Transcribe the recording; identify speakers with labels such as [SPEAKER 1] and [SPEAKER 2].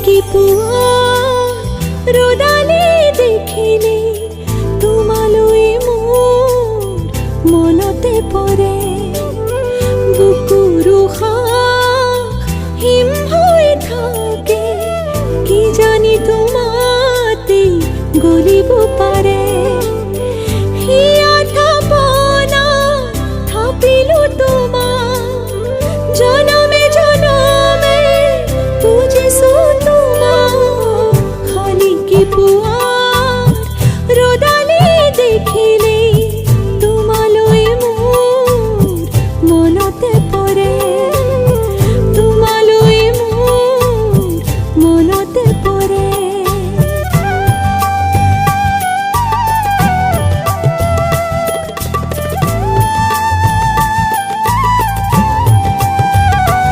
[SPEAKER 1] কি পুৱা ৰদালি দেখিলে তোমালৈ মোৰ মনতে পৰে বুকুৰ উশাহ হিম হৈ থাকে কি জানি তোমাতে গলিব পাৰে